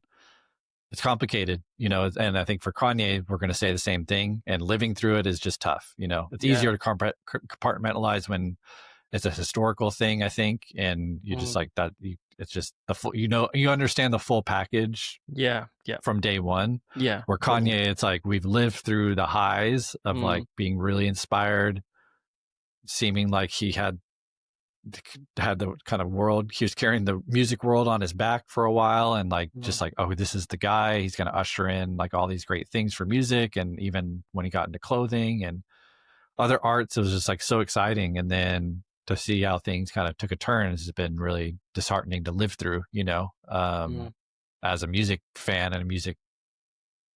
Speaker 2: it's complicated, And I think for Kanye, we're going to say the same thing. And living through it is just tough. It's easier to compartmentalize when it's a historical thing, I think, and you just like that. It's just the full, you understand the full package.
Speaker 1: Yeah.
Speaker 2: From day one.
Speaker 1: Yeah.
Speaker 2: Where Kanye, it's like we've lived through the highs of like being really inspired, seeming like he had the kind of world. He was carrying the music world on his back for a while, and like just like, oh, this is the guy. He's going to usher in like all these great things for music, and even when he got into clothing and other arts, it was just like so exciting. And then to see how things kind of took a turn has been really disheartening to live through, as a music fan and a music,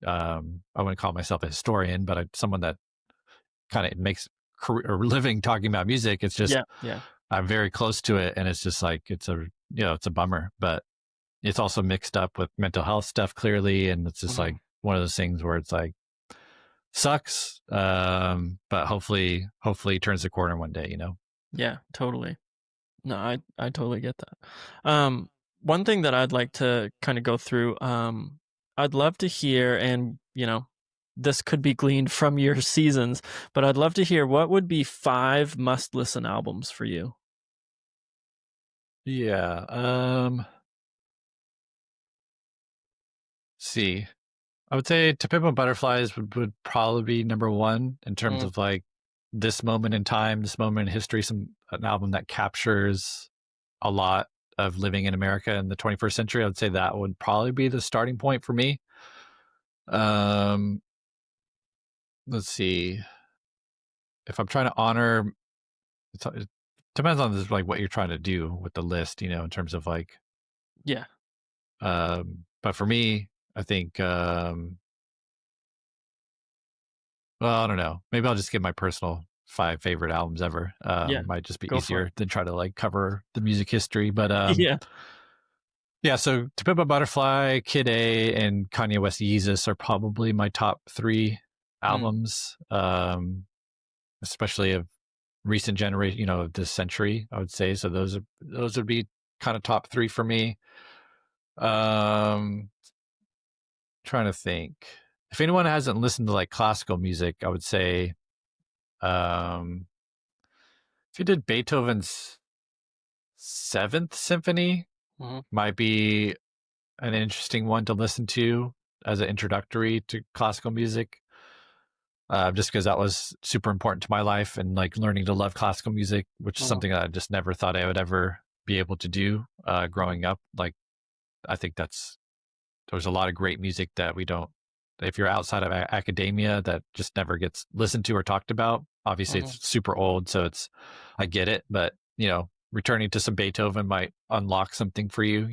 Speaker 2: I wouldn't call myself a historian, but someone that kind of makes career or living talking about music. It's just, I'm very close to it. And it's just like, it's a bummer, but it's also mixed up with mental health stuff clearly. And it's just like one of those things where it's like, sucks. But hopefully he turns the corner one day,
Speaker 1: Yeah, totally. No, I totally get that. One thing that I'd like to kind of go through, I'd love to hear, and this could be gleaned from your seasons, but I'd love to hear what would be 5 must-listen albums for you.
Speaker 2: Yeah. See, I would say To Pimp Butterflies would probably be number 1 in terms of like this moment in time, this moment in history, an album that captures a lot of living in America in the 21st century. I would say that would probably be the starting point for me. Let's see. If I'm trying to honor, it depends on this, like what you're trying to do with the list, in terms of like,
Speaker 1: yeah.
Speaker 2: But for me, I think, well, I don't know. Maybe I'll just give my personal 5 favorite albums ever. Might just be easier than try to like cover the music history. But yeah. So To Pimp a Butterfly, Kid A, and Kanye West Yeezus are probably my top 3 albums, especially of recent generation, of this century, I would say. So those would be kind of top 3 for me. Trying to think. If anyone hasn't listened to like classical music, I would say, if you did Beethoven's 7th Symphony, might be an interesting one to listen to as an introductory to classical music. Just because that was super important to my life and like learning to love classical music, which is something that I just never thought I would ever be able to do growing up. Like, I think there's a lot of great music that we don't, if you're outside of academia, that just never gets listened to or talked about. Obviously it's super old, so I get it, but returning to some Beethoven might unlock something for you,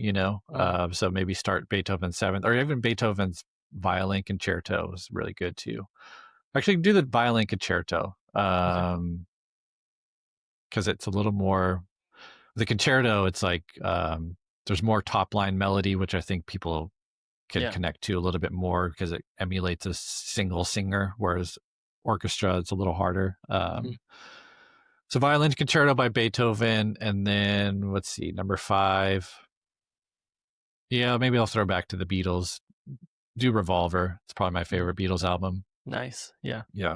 Speaker 2: so maybe start Beethoven's 7th, or even Beethoven's violin concerto is really good too. Actually, do the violin concerto, because it's a little more, the concerto, it's like, there's more top line melody, which I think people can connect to a little bit more because it emulates a single singer, whereas orchestra, it's a little harder. So violin concerto by Beethoven, and then let's see, number 5. Yeah, maybe I'll throw back to the Beatles. Do Revolver. It's probably my favorite Beatles album.
Speaker 1: Nice. Yeah.
Speaker 2: Yeah.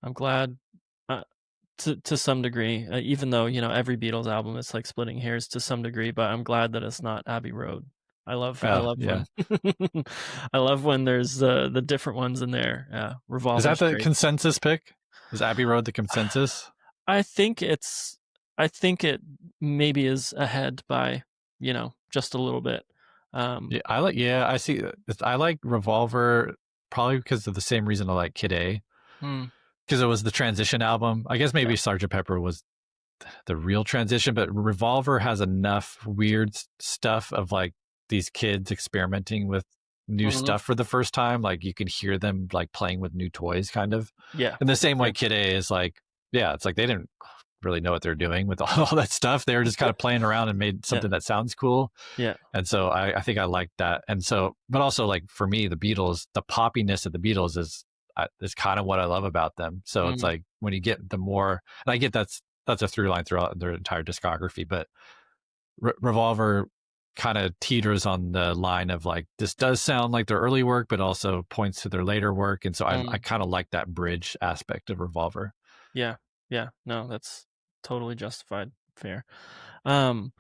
Speaker 1: I'm glad to some degree, even though, every Beatles album is like splitting hairs to some degree, but I'm glad that it's not Abbey Road. I love when I love when there's the different ones in there. Yeah. Revolver.
Speaker 2: Is that the consensus pick? Is Abbey Road the consensus?
Speaker 1: I think it maybe is ahead by, just a little bit.
Speaker 2: I see. I like Revolver probably because of the same reason I like Kid A. Because it was the transition album. I guess maybe Sgt. Pepper was the real transition, but Revolver has enough weird stuff of like these kids experimenting with new
Speaker 1: Mm-hmm.
Speaker 2: stuff for the first time, like you can hear them like playing with new toys kind of.
Speaker 1: Yeah.
Speaker 2: In the same way
Speaker 1: Yeah.
Speaker 2: Kid A is like, yeah, it's like they didn't really know what they're doing with all that stuff. They were just kind of playing around and made
Speaker 1: Yeah.
Speaker 2: something that sounds cool.
Speaker 1: Yeah.
Speaker 2: And so I think I like that. And so, but also like for me, the Beatles, the poppiness of the Beatles is kind of what I love about them. So it's
Speaker 1: Mm-hmm.
Speaker 2: like when you get the more, and I get that's a through line throughout their entire discography, but Revolver kind of teeters on the line of like, this does sound like their early work, but also points to their later work. And so I kind of like that bridge aspect of Revolver.
Speaker 1: Yeah. Yeah. No, that's totally justified. Fair. Um,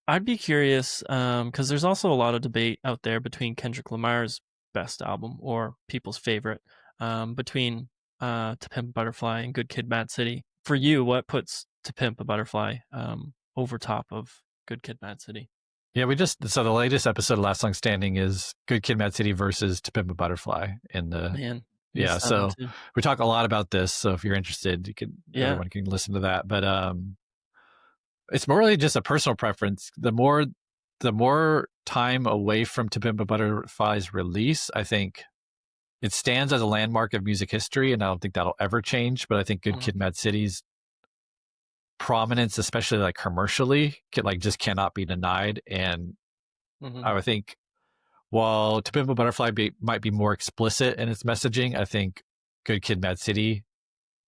Speaker 1: I'd be curious, because there's also a lot of debate out there between Kendrick Lamar's best album or people's favorite, between To Pimp a Butterfly and Good Kid, Mad City. For you, what puts To Pimp a Butterfly over top of Good Kid, Mad City?
Speaker 2: Yeah, so the latest episode of Last Song Standing is Good Kid, Mad City versus To Pimp a Butterfly.
Speaker 1: Man,
Speaker 2: Yeah, so we talk a lot about this. So if you're interested, everyone can listen to that. But it's more really just a personal preference. The more time away from To Pimp a Butterfly's release, I think it stands as a landmark of music history, and I don't think that'll ever change. But I think Good Kid, Mad City's prominence, especially like commercially, just cannot be denied. And I would think, while To Pimp a Butterfly might be more explicit in its messaging, I think Good Kid, Mad City,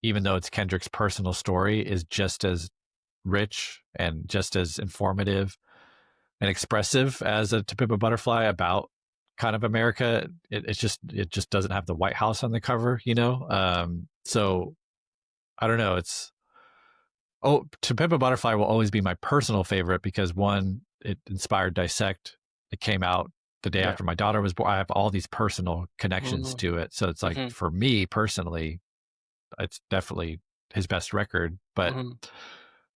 Speaker 2: even though it's Kendrick's personal story, is just as rich and just as informative and expressive as a To Pimp a Butterfly about kind of America. It just doesn't have the White House on the cover, so I don't know. To Pimp a Butterfly will always be my personal favorite because, one, it inspired Dissect. It came out the day after my daughter was born. I have all these personal connections to it. So it's like, for me personally, it's definitely his best record. But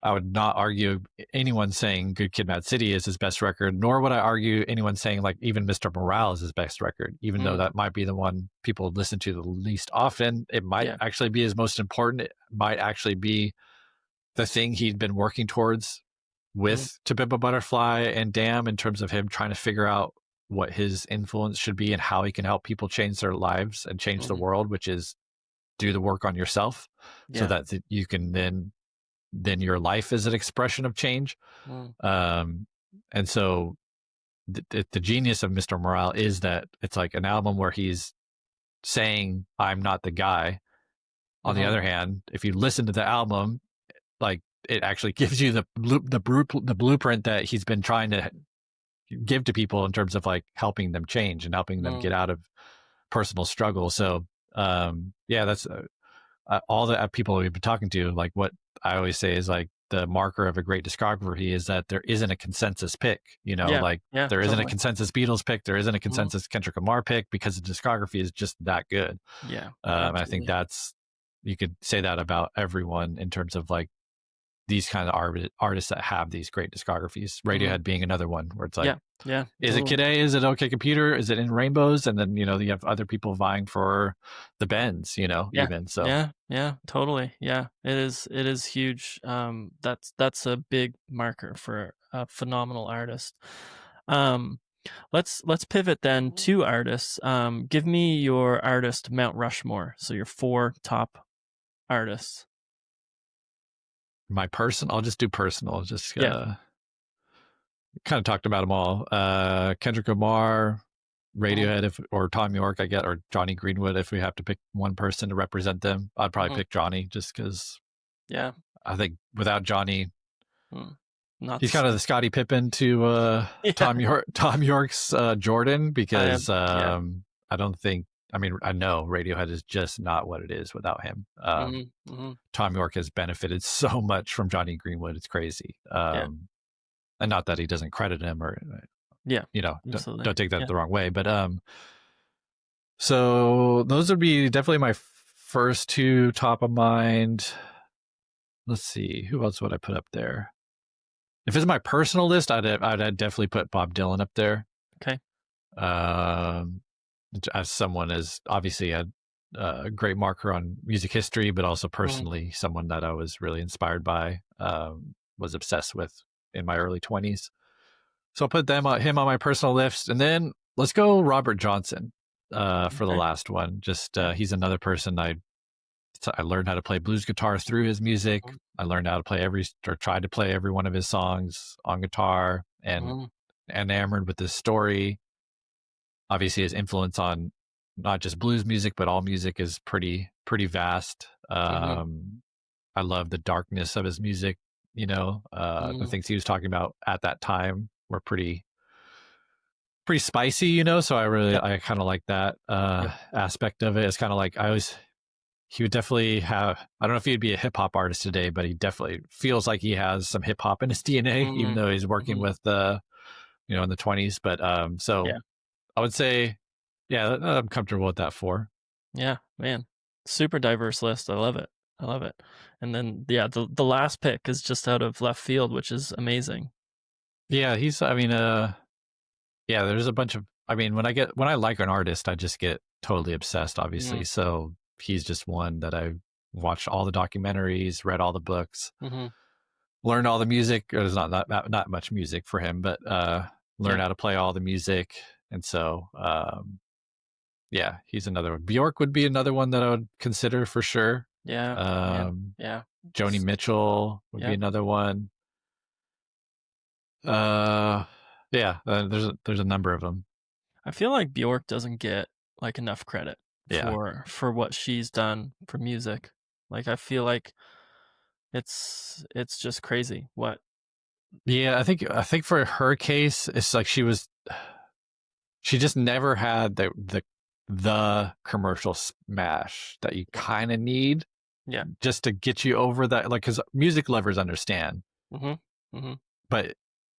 Speaker 2: I would not argue anyone saying Good Kid, Mad City is his best record, nor would I argue anyone saying like even Mr. Morale is his best record, even though that might be the one people listen to the least often. It might actually be his most important. It might actually be the thing he'd been working towards with To Pimp a Butterfly and Damn, in terms of him trying to figure out what his influence should be and how he can help people change their lives and change the world, which is do the work on yourself so that you can then your life is an expression of change. And so the genius of Mr. Morale is that it's like an album where he's saying, I'm not the guy. On the other hand, if you listen to the album, like it actually gives you the blueprint that he's been trying to give to people in terms of like helping them change and helping them get out of personal struggle. So that's all the people we've been talking to. Like what I always say is like the marker of a great discography is that there isn't a consensus pick. There isn't a consensus Beatles pick. There isn't a consensus Kendrick Lamar pick because the discography is just that good. And I think you could say that about everyone in terms of like these kind of artists that have these great discographies. Radiohead being another one where it's like, is it Kid A? Is it OK Computer? Is it In Rainbows? And then, you have other people vying for the Bends, even. So
Speaker 1: totally. Yeah, it is huge. That's a big marker for a phenomenal artist. Let's pivot then to artists. Give me your artist Mount Rushmore. So your 4 top artists.
Speaker 2: My personal, I'll just do personal. Just kind of talked about them all. Kendrick Lamar, Radiohead, or Tom York, I get, or Johnny Greenwood. If we have to pick one person to represent them, I'd probably pick Johnny, just because.
Speaker 1: Yeah,
Speaker 2: I think without Johnny, he's kind of the Scottie Pippen to Tom York's Jordan, because I don't think. I mean, I know Radiohead is just not what it is without him. Tom York has benefited so much from Johnny Greenwood. It's crazy. And not that he doesn't credit him or, don't take that the wrong way. But so those would be definitely my first 2 top of mind. Let's see. Who else would I put up there? If it's my personal list, I'd definitely put Bob Dylan up there.
Speaker 1: Okay.
Speaker 2: As someone is obviously a great marker on music history, but also personally someone that I was really inspired by, was obsessed with in my early 20s. So I'll put him on my personal list. And then let's go Robert Johnson for the
Speaker 1: Okay.
Speaker 2: last one. Just he's another person I learned how to play blues guitar through his music. I learned how to play tried to play every one of his songs on guitar, and
Speaker 1: Mm-hmm.
Speaker 2: enamored with his story. Obviously, his influence on not just blues music but all music is pretty vast.
Speaker 1: Mm-hmm.
Speaker 2: I love the darkness of his music. The things he was talking about at that time were pretty spicy. So
Speaker 1: Yep.
Speaker 2: I kind of like that
Speaker 1: Yep.
Speaker 2: aspect of it. It's kind of like he would definitely have, I don't know if he'd be a hip hop artist today, but he definitely feels like he has some hip hop in his DNA, even
Speaker 1: Mm-hmm.
Speaker 2: though he's working
Speaker 1: Mm-hmm.
Speaker 2: with in the 20s. But so
Speaker 1: Yeah.
Speaker 2: I would say, yeah, I'm comfortable with that four.
Speaker 1: Yeah, man. Super diverse list. I love it. I love it. And then yeah, the last pick is just out of left field, which is amazing.
Speaker 2: Yeah, I mean, yeah, there's a bunch of, I mean, when I like an artist, I just get totally obsessed, obviously.
Speaker 1: Mm-hmm.
Speaker 2: So he's just one that I've watched all the documentaries, read all the books,
Speaker 1: Mm-hmm.
Speaker 2: learned all the music. There's not much music for him, but learn
Speaker 1: Yeah.
Speaker 2: how to play all the music. And so, yeah, he's another one. Bjork would be another one that I would consider for sure.
Speaker 1: Yeah, man.
Speaker 2: Um,
Speaker 1: Yeah.
Speaker 2: Joni Mitchell would be
Speaker 1: Yep.
Speaker 2: another one. Uh, yeah, there's a number of them.
Speaker 1: I feel like Bjork doesn't get like enough credit
Speaker 2: Yeah,
Speaker 1: for what she's done for music. Like I feel like it's just crazy. What?
Speaker 2: yeah. I think for her case, it's like she just never had the commercial smash that you kind of need
Speaker 1: Yeah.
Speaker 2: just to get you over that. Like, because music lovers understand,
Speaker 1: Mhm. Mhm.
Speaker 2: but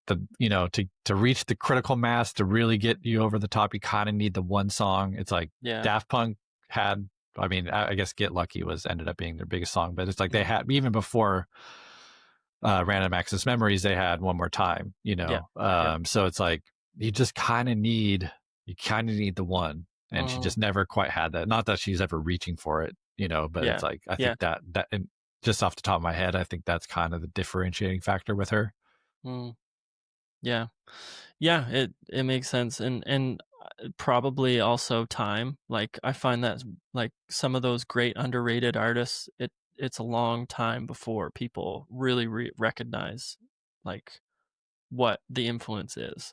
Speaker 2: to reach the critical mass to really get you over the top, you kind of need the one song. It's like
Speaker 1: Yeah.
Speaker 2: Daft Punk had. I mean, I guess "Get Lucky" ended up being their biggest song, but it's like they
Speaker 1: Mhm.
Speaker 2: had, even before Random Access Memories, they had "One More Time."
Speaker 1: Yeah. Yep.
Speaker 2: So it's like you just you kind of need the one, and she
Speaker 1: Mhm.
Speaker 2: just never quite had that. Not that she's ever reaching for it, but
Speaker 1: Yeah.
Speaker 2: it's like I
Speaker 1: Yeah.
Speaker 2: think that and just off the top of my head, I think that's kind of the differentiating factor with her.
Speaker 1: Mm. Yeah. Yeah, it makes sense, and probably also time. Like I find that like some of those great underrated artists, it's a long time before people really recognize like what the influence is.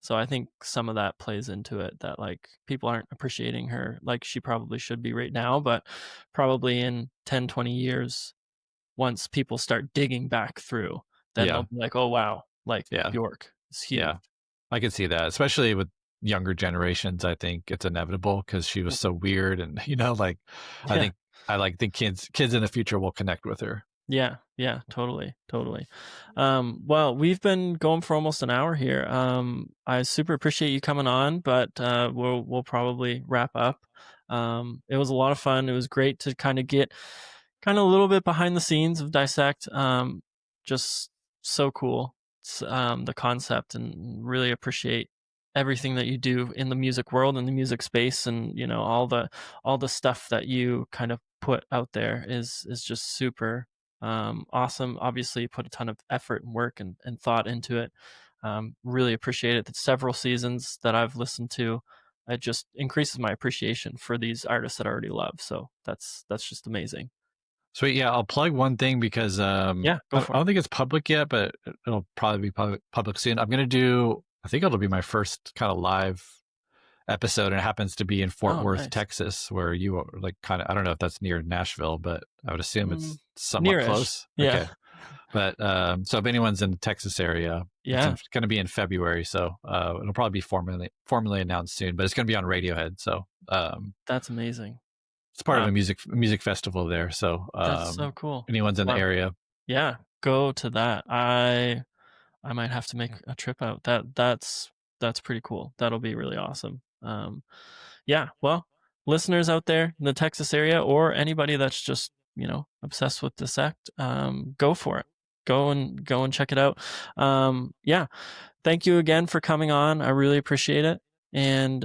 Speaker 1: So I think some of that plays into it, that like people aren't appreciating her like she probably should be right now, but probably in 10, 20 years, once people start digging back through, then they'll
Speaker 2: Yeah,
Speaker 1: be like, "Oh wow, like
Speaker 2: yeah,
Speaker 1: Bjork is huge."
Speaker 2: yeah. I can see that, especially with younger generations. I think it's inevitable because she was so
Speaker 1: Mhm.
Speaker 2: weird, and like I
Speaker 1: Yeah.
Speaker 2: think think kids in the future will connect with her.
Speaker 1: Yeah, yeah, totally, totally. Well, we've been going for almost an hour here. I super appreciate you coming on, but we'll probably wrap up. It was a lot of fun. It was great to kind of get kind of a little bit behind the scenes of Dissect. Just so cool. The concept, and really appreciate everything that you do in the music world and the music space, and all the stuff that you kind of put out there is just super awesome. Obviously, you put a ton of effort and work and thought into it. Really appreciate it. The several seasons that I've listened to, it just increases my appreciation for these artists that I already love. So that's just amazing.
Speaker 2: Sweet. Yeah, I'll plug one thing because
Speaker 1: Yeah, go for
Speaker 2: I
Speaker 1: it.
Speaker 2: don't think it's public yet, but it'll probably be public soon. I'm gonna do. I think it'll be my first kind of live episode, and it happens to be in Fort
Speaker 1: Oh,
Speaker 2: Worth,
Speaker 1: nice.
Speaker 2: Texas, where you are like kind of. I don't know if that's near Nashville, but I would assume
Speaker 1: Mm,
Speaker 2: it's somewhat
Speaker 1: nearish.
Speaker 2: close.
Speaker 1: Yeah.
Speaker 2: Okay, but so if anyone's in the Texas area, it's
Speaker 1: Yeah,
Speaker 2: going to be in February, so it'll probably be formally announced soon. But it's going to be on Radiohead, so
Speaker 1: that's amazing.
Speaker 2: it's part of
Speaker 1: Wow,
Speaker 2: a music festival there. So
Speaker 1: that's so cool.
Speaker 2: anyone's in the
Speaker 1: Wow.
Speaker 2: area.
Speaker 1: Yeah, go to that. I might have to make a trip out. That's pretty cool. That'll be really awesome. Yeah, well, listeners out there in the Texas area, or anybody that's just, obsessed with Dissect, go for it. Go and check it out. Yeah, thank you again for coming on. I really appreciate it. And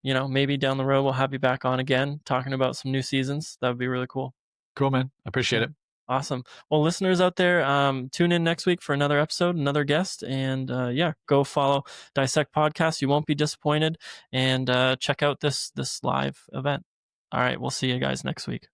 Speaker 1: maybe down the road we'll have you back on again talking about some new seasons. That would be really cool.
Speaker 2: Cool, man. I appreciate
Speaker 1: Yeah.
Speaker 2: it.
Speaker 1: Awesome. Well, listeners out there, tune in next week for another episode, another guest, and go follow Dissect Podcast. You won't be disappointed, and check out this live event. All right, we'll see you guys next week.